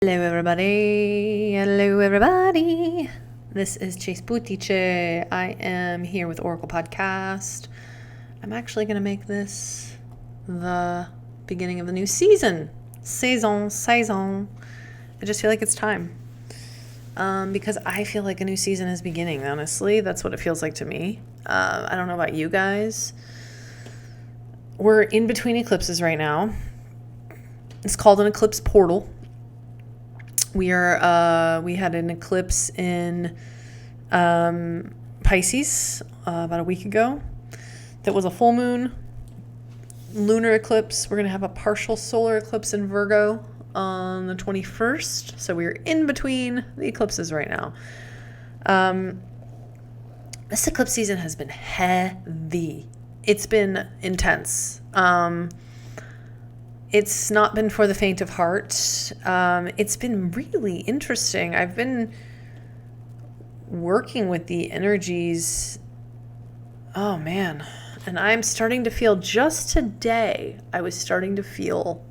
Hello everybody. Hello everybody. This is Chase Butice. I am here with Oracle Podcast. I'm actually going to make this the beginning of the new season. Saison. I just feel like it's time. Because I feel like a new season is beginning, honestly. That's what it feels like to me. I don't know about you guys. We're in between eclipses right now. It's called an eclipse portal. We had an eclipse in Pisces about a week ago. That was a full moon lunar eclipse. We're going to have a partial solar eclipse in Virgo on the 21st. So we're in between the eclipses right now. This eclipse season has been heavy. It's been intense. It's not been for the faint of heart. It's been really interesting. I've been working with the energies. Oh, man. And I'm starting to feel, just today, I was starting to feel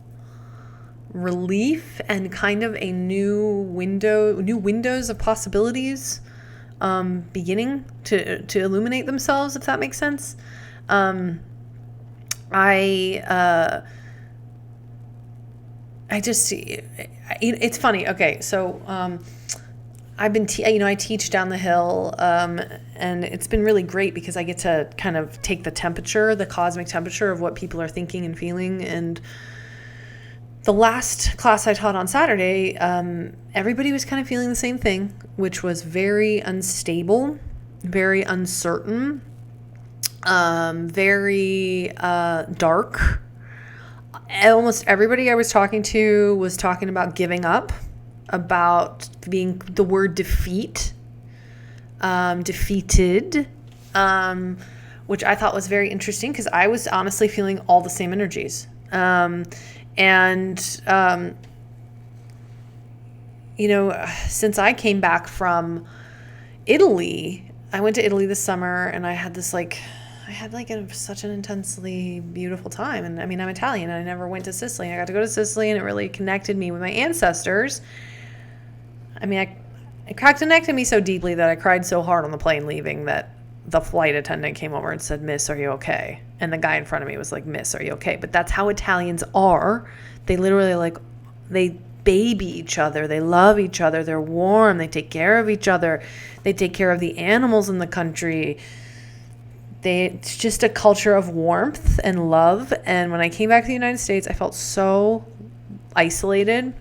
relief and kind of a new windows of possibilities beginning to illuminate themselves, if that makes sense. It's funny. Okay, so I've been, I teach down the hill, and it's been really great because I get to kind of take the temperature, the cosmic temperature of what people are thinking and feeling. And the last class I taught on Saturday, everybody was kind of feeling the same thing, which was very unstable, very uncertain, very dark. Almost everybody I was talking to was talking about giving up, about being the word defeated, which I thought was very interesting because I was honestly feeling all the same energies. Since I came back from Italy, I went to Italy this summer and I had such an intensely beautiful time. And I mean, I'm Italian and I never went to Sicily. And I got to go to Sicily and it really connected me with my ancestors. I mean, it connected me so deeply that I cried so hard on the plane leaving that the flight attendant came over and said, "Miss, are you okay?" And the guy in front of me was like, "Miss, are you okay?" But that's how Italians are. They literally they baby each other. They love each other. They're warm. They take care of each other. They take care of the animals in the country. It's just a culture of warmth and love. And when I came back to the United States, I felt so isolated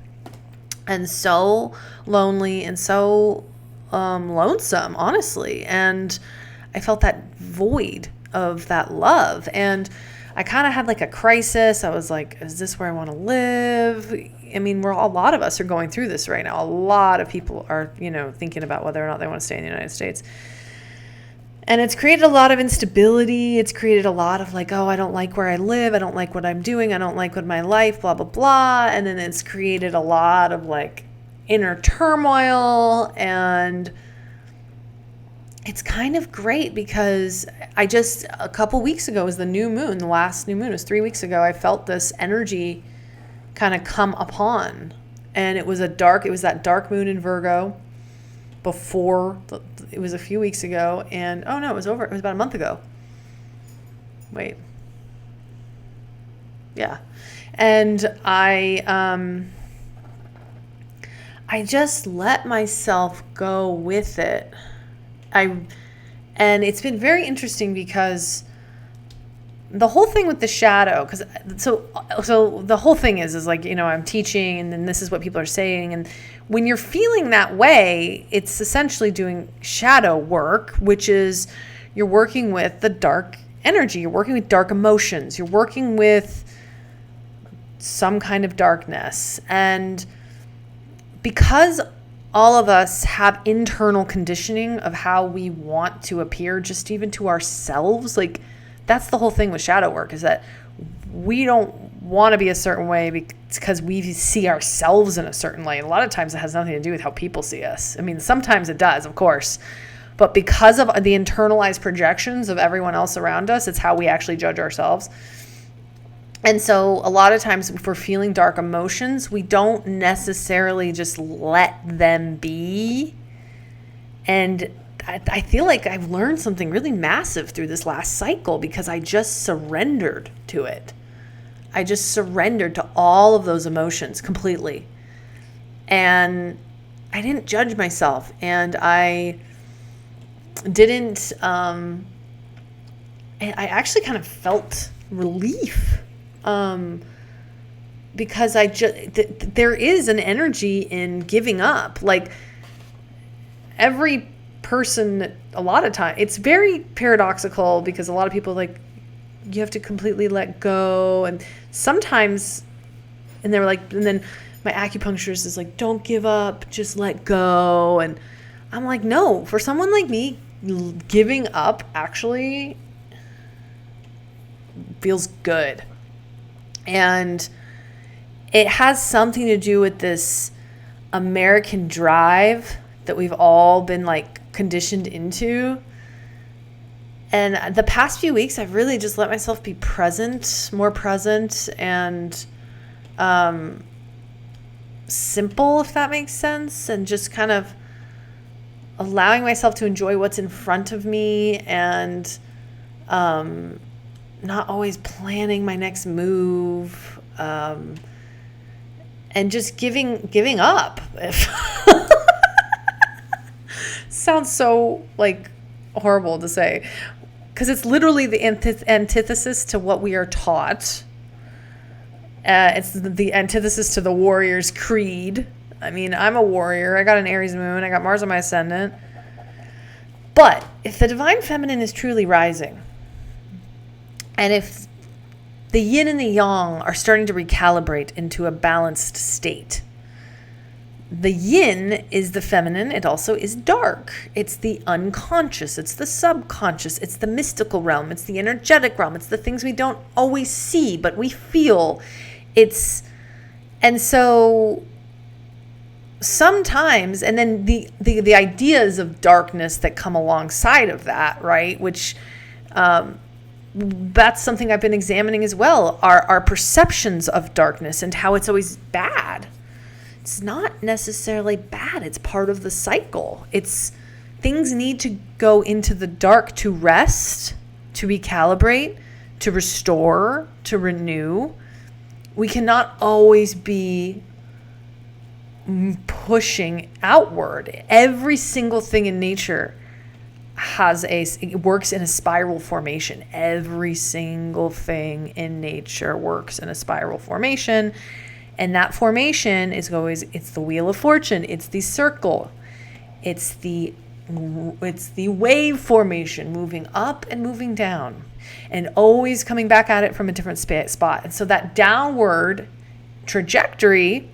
and so lonely and so lonesome, honestly. And I felt that void of that love. And I kind of had like a crisis. I was like, is this where I want to live? I mean, a lot of us are going through this right now. A lot of people are, thinking about whether or not they want to stay in the United States. And it's created a lot of instability. It's created a lot of like, oh, I don't like where I live. I don't like what I'm doing. I don't like what my life, blah, blah, blah. And then it's created a lot of like inner turmoil. And it's kind of great because a couple weeks ago was the new moon. The last new moon was 3 weeks ago. I felt this energy kind of come upon. And it was that dark moon in Virgo. It was a few weeks ago, and oh no, it was about a month ago. Wait. Yeah. And I just let myself go with it. And it's been very interesting because the whole thing with the shadow, so the whole thing is like, I'm teaching and then this is what people are saying. And when you're feeling that way, it's essentially doing shadow work, which is you're working with the dark energy. You're working with dark emotions. You're working with some kind of darkness. And because all of us have internal conditioning of how we want to appear, just even to ourselves, like, that's the whole thing with shadow work, is that we don't want to be a certain way because we see ourselves in a certain light. A lot of times it has nothing to do with how people see us. I mean, sometimes it does, of course. But because of the internalized projections of everyone else around us, it's how we actually judge ourselves. And so a lot of times if we're feeling dark emotions, we don't necessarily just let them be. And I feel like I've learned something really massive through this last cycle because I just surrendered to it. I just surrendered to all of those emotions completely. And I didn't judge myself. And I didn't, and I actually kind of felt relief. Because there is an energy in giving up. Like every person, a lot of time, it's very paradoxical because a lot of people like, you have to completely let go. And sometimes, and they're like, and then my acupuncturist is like, don't give up, just let go. And I'm like, no, for someone like me, giving up actually feels good. And it has something to do with this American drive that we've all been like conditioned into. And the past few weeks, I've really just let myself be present, more present, and simple, if that makes sense, and just kind of allowing myself to enjoy what's in front of me and not always planning my next move, and just giving up. Sounds so like horrible to say, because it's literally the antithesis to what we are taught. It's the antithesis to the warrior's creed. I mean, I'm a warrior. I got an Aries moon. I got Mars on my ascendant. But if the divine feminine is truly rising, and if the yin and the yang are starting to recalibrate into a balanced state, the yin is the feminine. It also is dark. It's the unconscious. It's the subconscious. It's the mystical realm. It's the energetic realm. It's the things we don't always see, but we feel. And so sometimes, and then the ideas of darkness that come alongside of that, right? Which, that's something I've been examining as well, our perceptions of darkness and how it's always bad. It's not necessarily bad. It's part of the cycle. Things need to go into the dark to rest, to recalibrate, to restore, to renew. We cannot always be pushing outward. Every single thing in nature it works in a spiral formation. Every single thing in nature works in a spiral formation. And that formation is always, it's the wheel of fortune. It's the circle. It's the wave formation, moving up and moving down and always coming back at it from a different spot. And so that downward trajectory,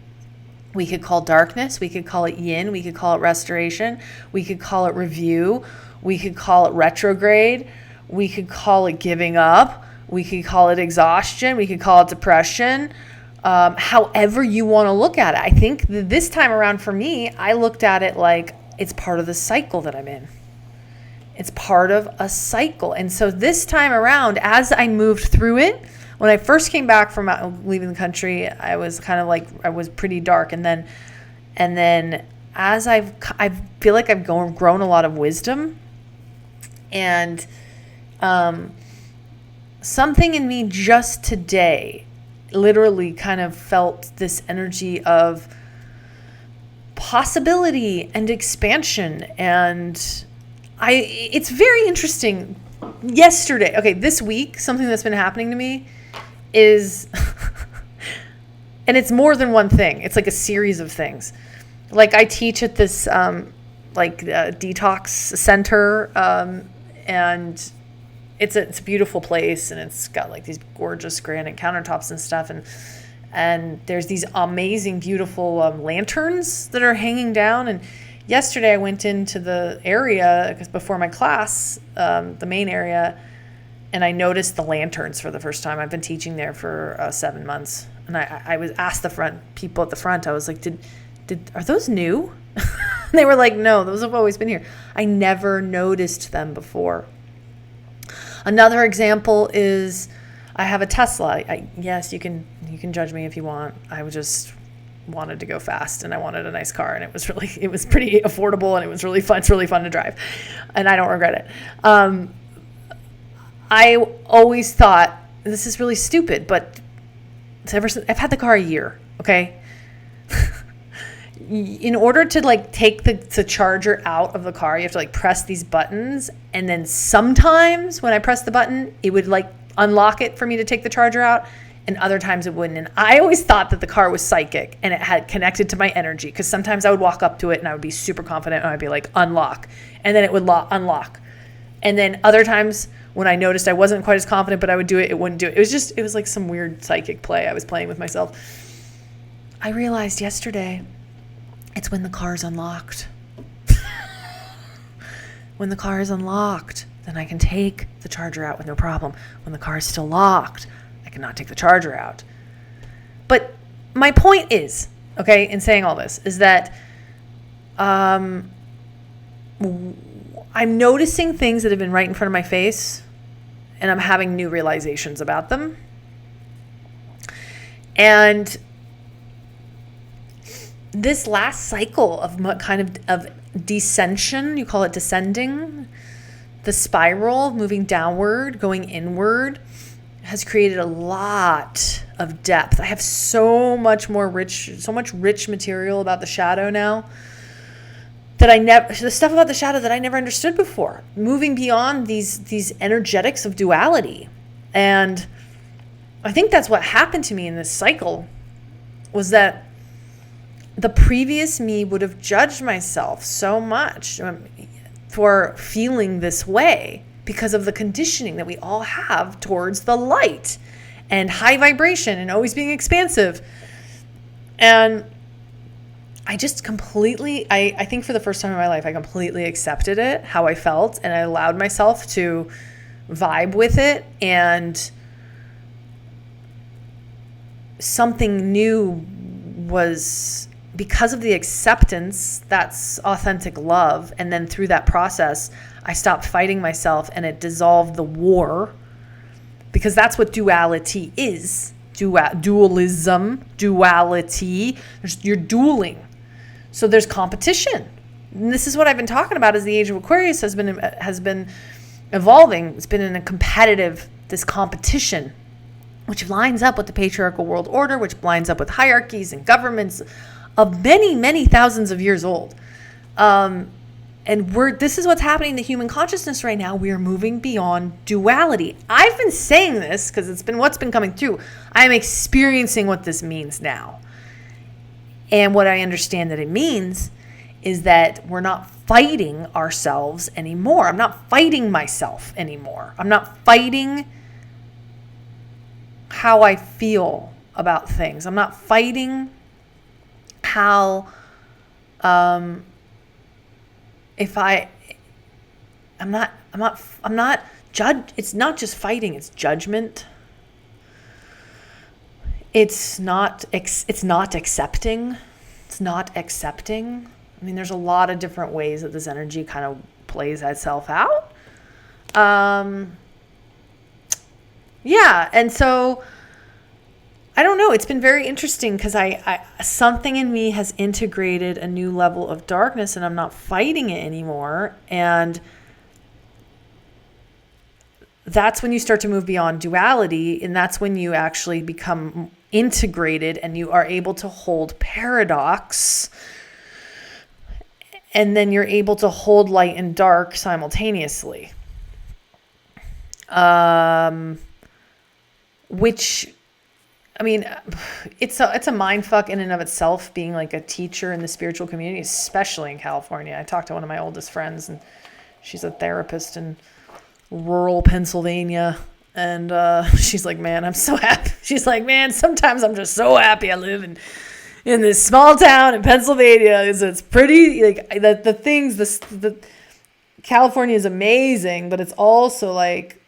we could call darkness. We could call it yin. We could call it restoration. We could call it review. We could call it retrograde. We could call it giving up. We could call it exhaustion. We could call it depression. However you want to look at it. I think this time around for me, I looked at it like it's part of the cycle that I'm in. It's part of a cycle. And so this time around, as I moved through it, when I first came back from leaving the country, I was kind of like, I was pretty dark. And then as I feel like I've grown a lot of wisdom, and something in me just today literally kind of felt this energy of possibility and expansion. And it's very interesting. This week, something that's been happening to me is, and it's more than one thing. It's like a series of things. Like I teach at this detox center, and it's a beautiful place, and it's got like these gorgeous granite countertops and stuff, and there's these amazing, beautiful lanterns that are hanging down. And yesterday I went into the area because before my class, the main area, and I noticed the lanterns for the first time. I've been teaching there for 7 months, and I was asked people at the front. I was like, are those new? They were like, no, those have always been here. I never noticed them before. Another example is I have a Tesla. Yes, you can judge me if you want. I just wanted to go fast and I wanted a nice car, and it was pretty affordable, and it was really fun. It's really fun to drive, and I don't regret it. I always thought, this is really stupid, but ever since I've had the car a year, okay? In order to like take the charger out of the car, you have to like press these buttons, and then sometimes when I press the button, it would like unlock it for me to take the charger out, and other times it wouldn't. And I always thought that the car was psychic and it had connected to my energy, because sometimes I would walk up to it and I would be super confident and I'd be like, unlock, and then it would unlock. And then other times when I noticed I wasn't quite as confident, but I would do it, it wouldn't do it. It was like some weird psychic play I was playing with myself. I realized yesterday, it's when the car is unlocked. When the car is unlocked, then I can take the charger out with no problem. When the car is still locked, I cannot take the charger out. But my point is, okay, in saying all this, is that I'm noticing things that have been right in front of my face, and I'm having new realizations about them. And this last cycle of descension, you call it descending, the spiral moving downward, going inward, has created a lot of depth. I have so much rich material about the shadow now that the stuff about the shadow that I never understood before, moving beyond these energetics of duality. And I think that's what happened to me in this cycle, was that the previous me would have judged myself so much for feeling this way because of the conditioning that we all have towards the light and high vibration and always being expansive. And I just completely, I think for the first time in my life, I completely accepted it, how I felt, and I allowed myself to vibe with it. And something new was, because of the acceptance, that's authentic love. And then through that process, I stopped fighting myself, and it dissolved the war, because that's what duality is. Dualism, duality. You're dueling. So there's competition. And this is what I've been talking about as the age of Aquarius has been evolving. It's been in this competition, which lines up with the patriarchal world order, which lines up with hierarchies and governments of many, many thousands of years old. And this is what's happening to human consciousness right now. We are moving beyond duality. I've been saying this because it's been what's been coming through. I'm experiencing what this means now. And what I understand that it means is that we're not fighting ourselves anymore. I'm not fighting myself anymore. I'm not fighting how I feel about things. I'm not fighting how I'm not judge. It's not just fighting, it's judgment. It's not accepting. It's not accepting. I mean, there's a lot of different ways that this energy kind of plays itself out. Yeah. And so I don't know. It's been very interesting because I something in me has integrated a new level of darkness, and I'm not fighting it anymore. And that's when you start to move beyond duality, and that's when you actually become integrated and you are able to hold paradox, and then you're able to hold light and dark simultaneously. Which, I mean, it's a mind fuck in and of itself, being like a teacher in the spiritual community, especially in California. I talked to one of my oldest friends, and she's a therapist in rural Pennsylvania. And she's like, man, I'm so happy. She's like, man, sometimes I'm just so happy I live in this small town in Pennsylvania. It's pretty, like, the California is amazing, but it's also like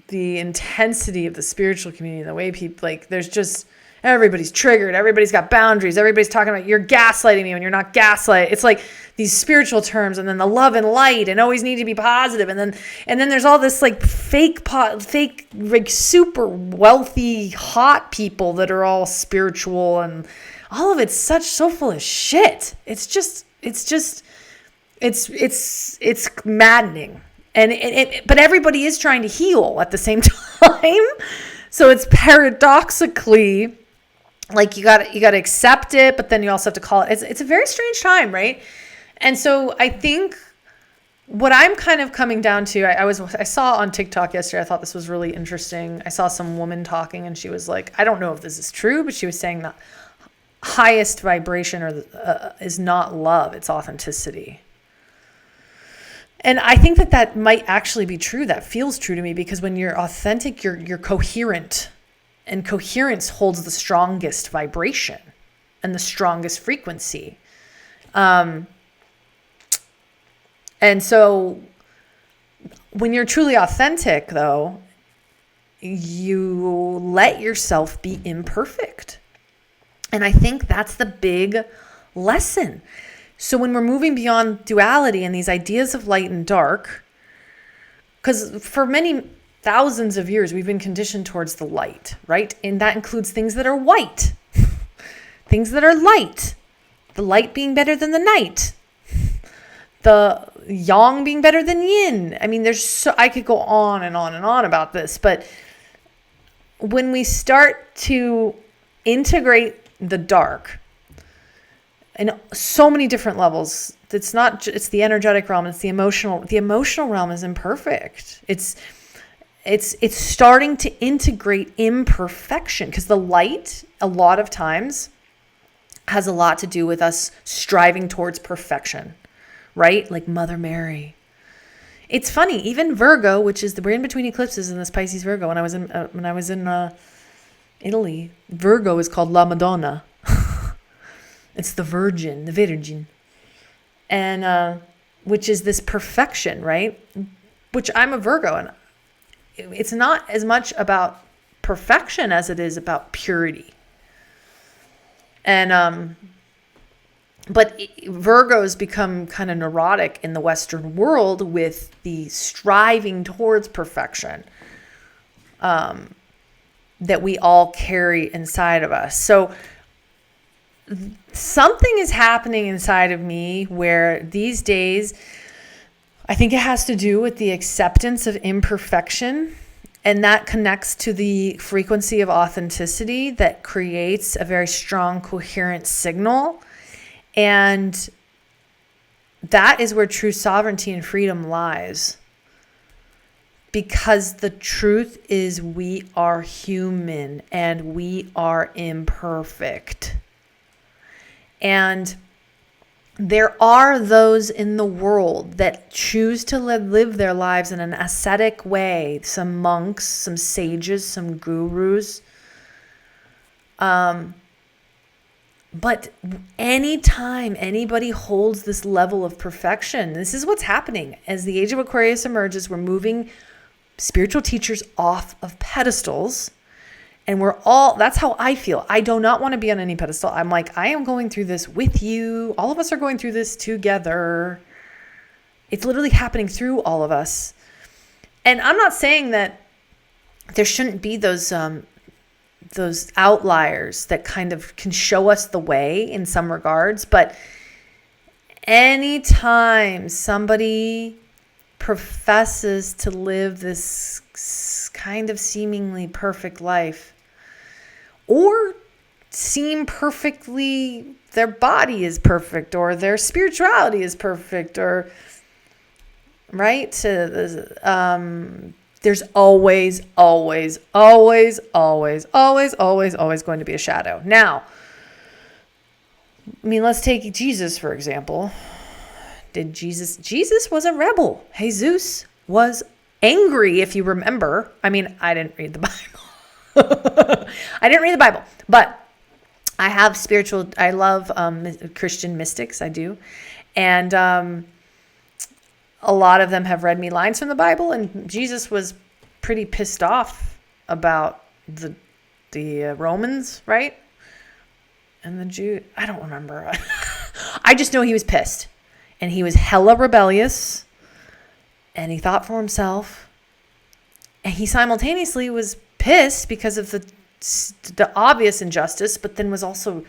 the intensity of the spiritual community, the way people, like, there's just, everybody's triggered. Everybody's got boundaries. Everybody's talking about you're gaslighting me when you're not gaslight. It's like these spiritual terms, and then the love and light, and always need to be positive. And then there's all this like fake like super wealthy hot people that are all spiritual, and all of it's so full of shit. It's maddening. But everybody is trying to heal at the same time. So it's paradoxically like you got to accept it, but then you also have to call it. It's a very strange time, right? And so I think what I'm kind of coming down to, I saw on TikTok yesterday, I thought this was really interesting. I saw some woman talking, and she was like, I don't know if this is true, but she was saying that highest vibration is not love, it's authenticity. And I think that might actually be true. That feels true to me, because when you're authentic, you're coherent, and coherence holds the strongest vibration and the strongest frequency. And so when you're truly authentic, though, you let yourself be imperfect. And I think that's the big lesson. So when we're moving beyond duality and these ideas of light and dark, because for many thousands of years, we've been conditioned towards the light, right? And that includes things that are white, things that are light, the light being better than the night, the yang being better than yin. I mean, I could go on and on and on about this, but when we start to integrate the dark in so many different levels, it's the energetic realm, it's the emotional realm is imperfect. It's starting to integrate imperfection, because the light a lot of times has a lot to do with us striving towards perfection, right? Like Mother Mary. It's funny, even Virgo, which is we're in between eclipses in this Pisces Virgo. When I was in Italy, Virgo is called La Madonna. It's the Virgin, and which is this perfection, right? Which I'm a Virgo, and it's not as much about perfection as it is about purity. And but Virgos become kind of neurotic in the Western world with the striving towards perfection that we all carry inside of us. So something is happening inside of me where these days, I think it has to do with the acceptance of imperfection, and that connects to the frequency of authenticity that creates a very strong, coherent signal. And that is where true sovereignty and freedom lies. Because the truth is we are human and we are imperfect. And there are those in the world that choose to live their lives in an ascetic way. Some monks, some sages, some gurus. But anytime anybody holds this level of perfection, this is what's happening. As the age of Aquarius emerges, we're moving spiritual teachers off of pedestals. And that's how I feel. I do not want to be on any pedestal. I'm like, I am going through this with you. All of us are going through this together. It's literally happening through all of us. And I'm not saying that there shouldn't be those outliers that kind of can show us the way in some regards. But anytime somebody professes to live this kind of seemingly perfect life, or seem perfectly, their body is perfect, or their spirituality is perfect, or right? There's always going to be a shadow. Now, I mean, let's take Jesus, for example. Jesus was a rebel. Jesus was angry, if you remember. I mean, I didn't read the Bible. But I have I love Christian mystics. I do. And a lot of them have read me lines from the Bible, and Jesus was pretty pissed off about the the Romans, right? And the Jew, I don't remember. I just know he was pissed. And he was hella rebellious. And he thought for himself. And he simultaneously was pissed because of the obvious injustice, but then was also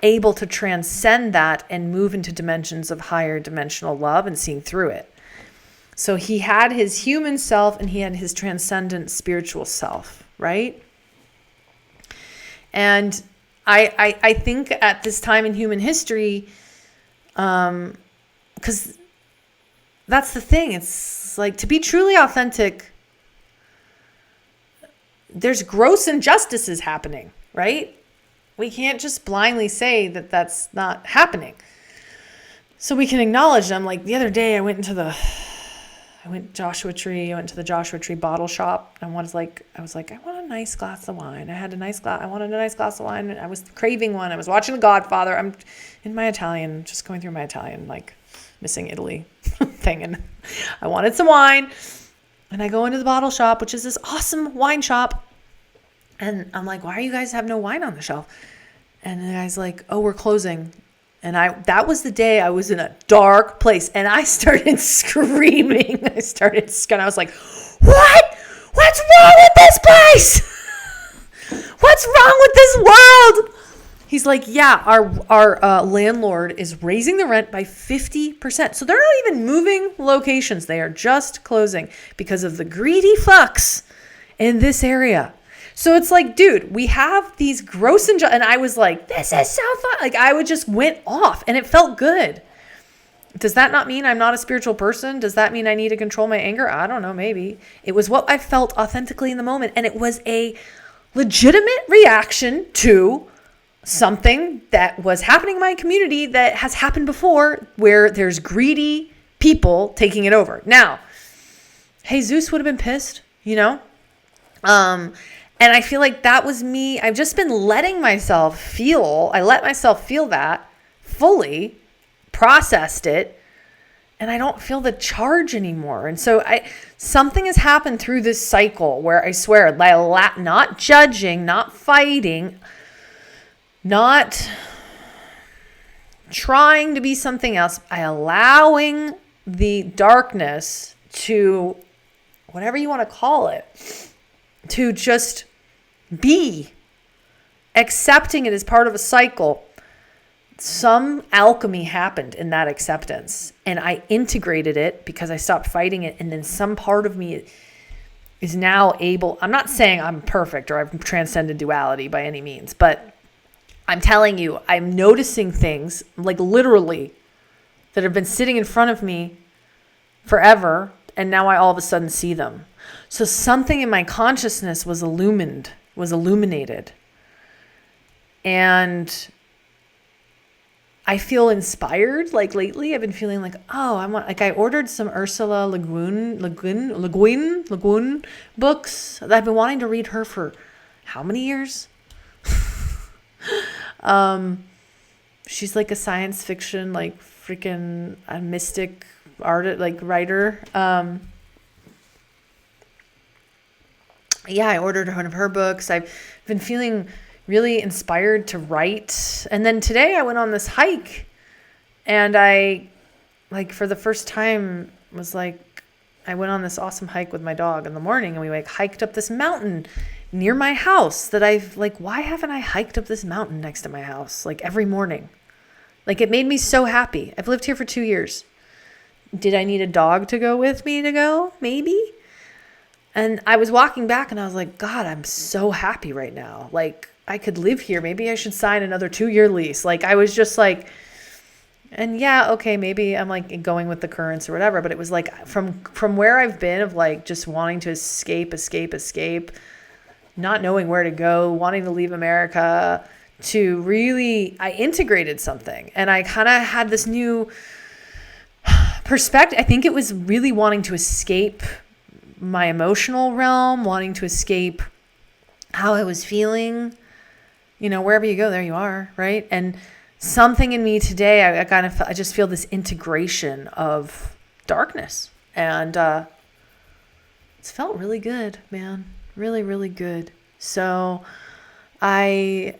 able to transcend that and move into dimensions of higher dimensional love and seeing through it. So he had his human self and he had his transcendent spiritual self, right? And I think at this time in human history, because that's the thing, it's like to be truly authentic, there's gross injustices happening, right? We can't just blindly say that that's not happening. So we can acknowledge them. Like the other day, I went to the Joshua Tree bottle shop. I was like, I want a nice glass of wine. I wanted a nice glass of wine. I was craving one. I was watching The Godfather. I'm in my Italian, just going through my Italian, like missing Italy thing. And I wanted some wine. And I go into the bottle shop, which is this awesome wine shop. And I'm like, why do you guys have no wine on the shelf? And the guy's like, oh, we're closing. And that was the day I was in a dark place. And I started screaming. I was like, what? What's wrong with this place? What's wrong with this world? He's like, yeah, our landlord is raising the rent by 50%. So they're not even moving locations. They are just closing because of the greedy fucks in this area. So it's like, dude, we have these gross and I was like, this is so fun. Like I just went off and it felt good. Does that not mean I'm not a spiritual person? Does that mean I need to control my anger? I don't know, maybe. It was what I felt authentically in the moment. And it was a legitimate reaction to something that was happening in my community that has happened before where there's greedy people taking it over. Now, Jesus would have been pissed, you know? And I feel like that was me. I've just been letting myself feel. I let myself feel that fully, processed it, and I don't feel the charge anymore. And so something has happened through this cycle where I swear, not judging, not fighting, not trying to be something else, allowing the darkness to, whatever you want to call it, to just be, accepting it as part of a cycle. Some alchemy happened in that acceptance, and I integrated it because I stopped fighting it. And then some part of me is now able, I'm not saying I'm perfect or I've transcended duality by any means, but I'm telling you, I'm noticing things like literally that have been sitting in front of me forever. And now I all of a sudden see them. So something in my consciousness was illuminated. And I feel inspired. Like lately I've been feeling like, I ordered some Ursula Le Guin books. I've been wanting to read her for how many years? She's like a science fiction, like freaking a mystic artist, like writer. I ordered one of her books. I've been feeling really inspired to write. And then today I went on this hike and I, like for the first time, was like, I went on this awesome hike with my dog in the morning and we like hiked up this mountain near my house that I've like, why haven't I hiked up this mountain next to my house? Like every morning, like it made me so happy. I've lived here for 2 years. Did I need a dog to go with me to go? Maybe. And I was walking back and I was like, God, I'm so happy right now. Like I could live here. Maybe I should sign another 2-year lease. Like I was just like, and yeah, okay, maybe I'm like going with the currents or whatever. But it was like from where I've been of like just wanting to escape, not knowing where to go, wanting to leave America, to really, I integrated something. And I kind of had this new perspective. I think it was really wanting to escape my emotional realm, wanting to escape how I was feeling. You know, wherever you go, there you are, right? And something in me today, I just feel this integration of darkness. And it's felt really good, man. Really, really good. So I'm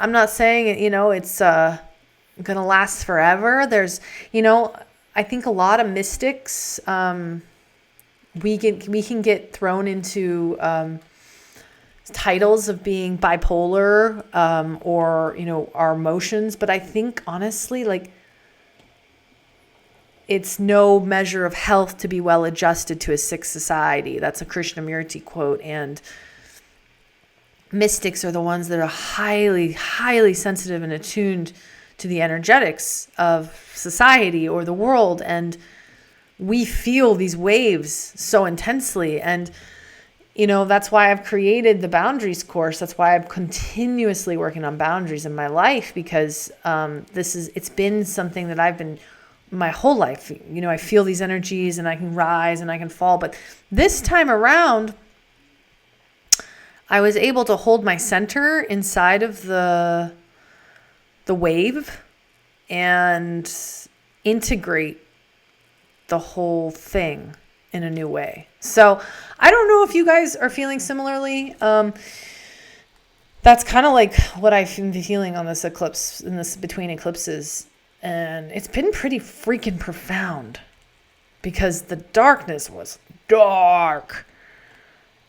not saying, it's going to last forever. There's, I think a lot of mystics, we can get thrown into titles of being bipolar, or our emotions, but I think honestly, like, it's no measure of health to be well adjusted to a sick society. That's a Krishnamurti quote. And mystics are the ones that are highly, highly sensitive and attuned to the energetics of society or the world. And we feel these waves so intensely. And, that's why I've created the boundaries course. That's why I'm continuously working on boundaries in my life, because it's been something that I've been my whole life. I feel these energies and I can rise and I can fall. But this time around, I was able to hold my center inside of the wave and integrate the whole thing in a new way. So I don't know if you guys are feeling similarly. That's kind of like what I've been feeling on this eclipse, in this between eclipses. And it's been pretty freaking profound, because the darkness was dark.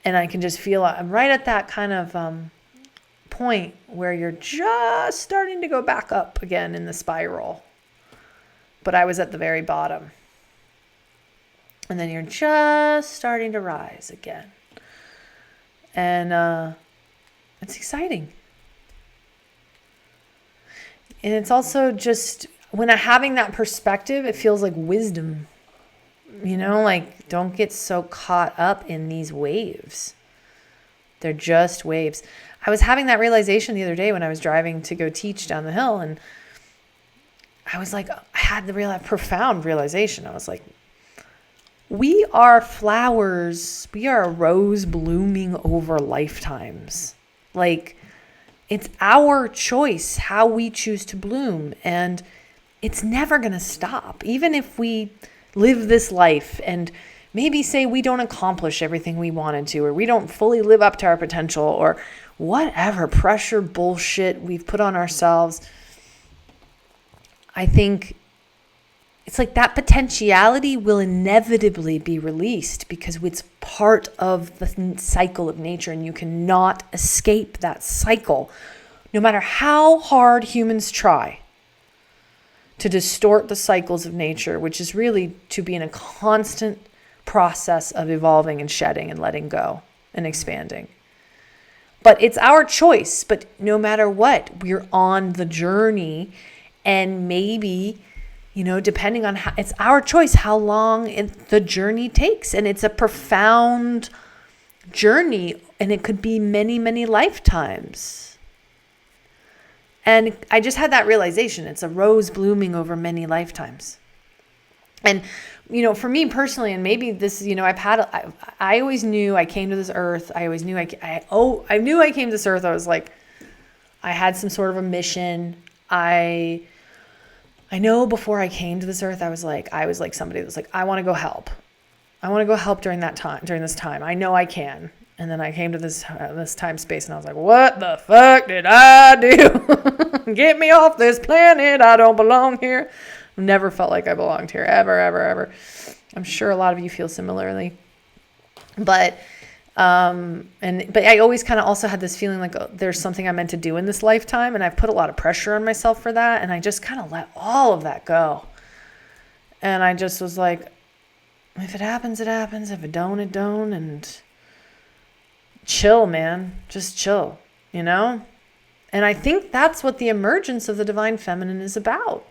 And I can just feel I'm right at that kind of point where you're just starting to go back up again in the spiral. But I was at the very bottom. And then you're just starting to rise again. And it's exciting. And it's also just, when I'm having that perspective, it feels like wisdom. Like, don't get so caught up in these waves. They're just waves. I was having that realization the other day when I was driving to go teach down the hill. And I was like, I had the profound realization. I was like, we are flowers. We are a rose blooming over lifetimes. Like, it's our choice how we choose to bloom. And it's never going to stop. Even if we live this life and maybe say we don't accomplish everything we wanted to, or we don't fully live up to our potential, or whatever pressure bullshit we've put on ourselves, I think it's like that potentiality will inevitably be released, because it's part of the cycle of nature, and you cannot escape that cycle, no matter how hard humans try to distort the cycles of nature, which is really to be in a constant process of evolving and shedding and letting go and expanding. But it's our choice. But no matter what, we're on the journey, and maybe, depending on how, it's our choice how long the journey takes. And it's a profound journey, and it could be many, many lifetimes. And I just had that realization. It's a rose blooming over many lifetimes. And, for me personally, and maybe this, I always knew I came to this earth. I always knew I knew I came to this earth. I was like, I had some sort of a mission. I know before I came to this earth, I was like somebody that was like, I want to go help. I want to go help during this time. I know I can. And then I came to this time space, and I was like, what the fuck did I do? Get me off this planet. I don't belong here. Never felt like I belonged here, ever, ever, ever. I'm sure a lot of you feel similarly. But I always kind of also had this feeling like, there's something I'm meant to do in this lifetime. And I've put a lot of pressure on myself for that. And I just kind of let all of that go. And I just was like, if it happens, it happens. If it don't, it don't. And chill, man. Just chill, And I think that's what the emergence of the divine feminine is about.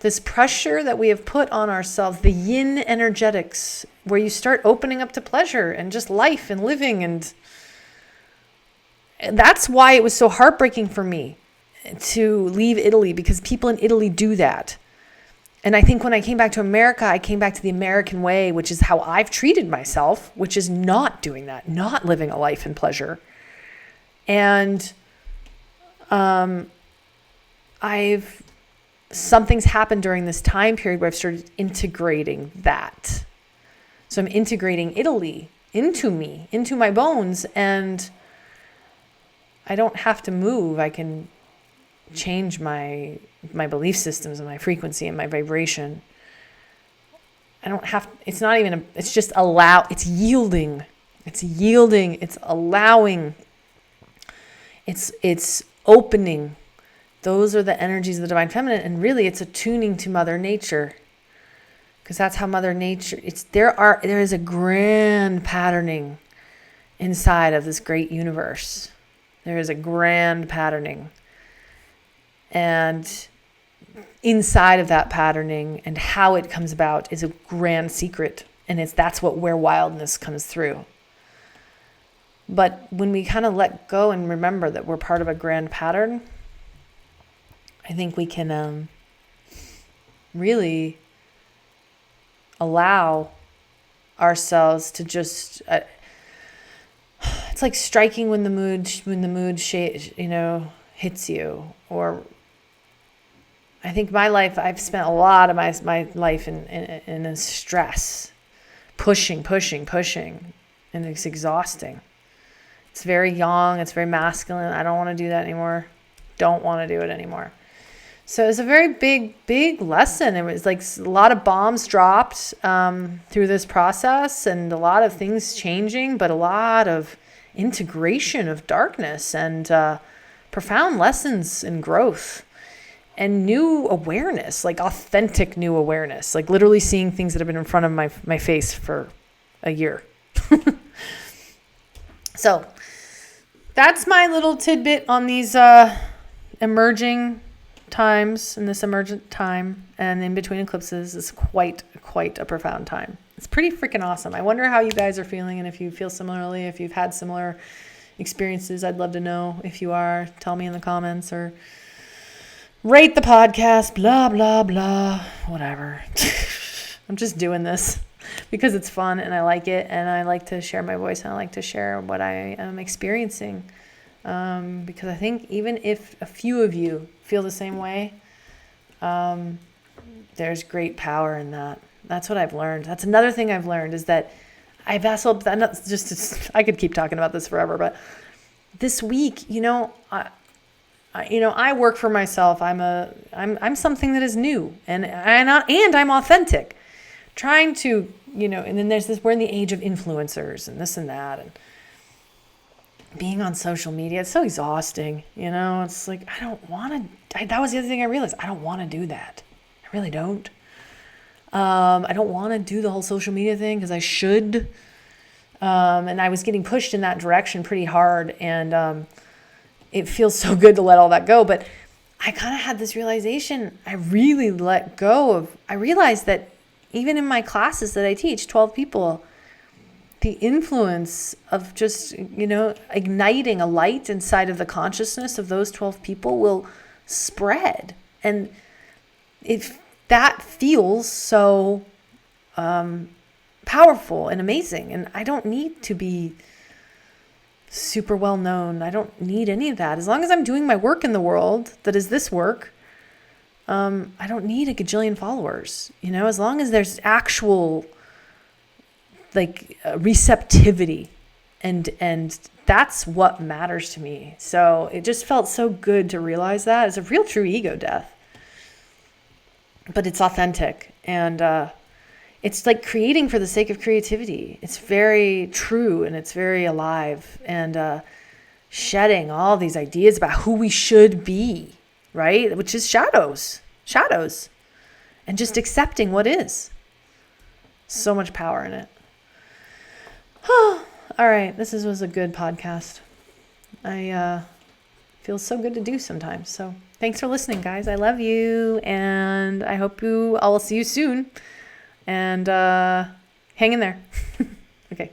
This pressure that we have put on ourselves, the yin energetics, where you start opening up to pleasure and just life and living. And that's why it was so heartbreaking for me to leave Italy, because people in Italy do that. And I think when I came back to America, I came back to the American way, which is how I've treated myself, which is not doing that, not living a life in pleasure. And something's happened during this time period where I've started integrating that. So I'm integrating Italy into me, into my bones. And I don't have to move. I can change my belief systems and my frequency and my vibration. I don't have, it's not even, it's just it's yielding. It's yielding. It's allowing. It's opening. Those are the energies of the divine feminine. And really it's attuning to Mother Nature. Because that's how Mother Nature, there is a grand patterning inside of this great universe. There is a grand patterning. And inside of that patterning and how it comes about is a grand secret. And that's where wildness comes through. But when we kind of let go and remember that we're part of a grand pattern, I think we can really allow ourselves to just, it's like striking when the mood hits you. Or I think my life, I've spent a lot of my life in a stress, pushing, and it's exhausting. It's very young, it's very masculine. I don't want to do that anymore. Don't want to do it anymore. So it's a very big lesson. It was like a lot of bombs dropped through this process, and a lot of things changing, but a lot of integration of darkness and profound lessons and growth and new awareness, like authentic new awareness, like literally seeing things that have been in front of my face for a year. So that's my little tidbit on these emerging times, in this emergent time, and in between eclipses is quite a profound time. It's pretty freaking awesome. I wonder how you guys are feeling, and if you feel similarly, if you've had similar experiences. I'd love to know. If you are, tell me in the comments or rate the podcast, blah blah blah, whatever. I'm just doing this because it's fun and I like it, and I like to share my voice, and I like to share what I am experiencing, because I think even if a few of you feel the same way, there's great power in that. That's what I've learned. That's another thing I've learned, is that I could keep talking about this forever, but this week, I work for myself. I'm something that is new, and I'm authentic, trying to, and then there's this, we're in the age of influencers and this and that, and being on social media, it's so exhausting. It's like, I don't want to, that was the other thing I realized. I don't want to do that. I really don't. I don't want to do the whole social media thing because I should. And I was getting pushed in that direction pretty hard. And it feels so good to let all that go. But I kind of had this realization. I really let go of, I realized that even in my classes that I teach, 12 people, the influence of just, igniting a light inside of the consciousness of those 12 people will spread. And that feels so powerful and amazing. And I don't need to be super well known. I don't need any of that. As long as I'm doing my work in the world, that is this work, I don't need a gajillion followers. As long as there's actual receptivity, and that's what matters to me. So it just felt so good to realize that. It's a real true ego death, but it's authentic, and it's like creating for the sake of creativity. It's very true, and it's very alive, and shedding all these ideas about who we should be, right? Which is shadows, and just accepting what is. So much power in it. All right, this was a good podcast. I feel so good to do sometimes. So thanks for listening, guys. I love you, and I hope I will see you soon. And hang in there. Okay.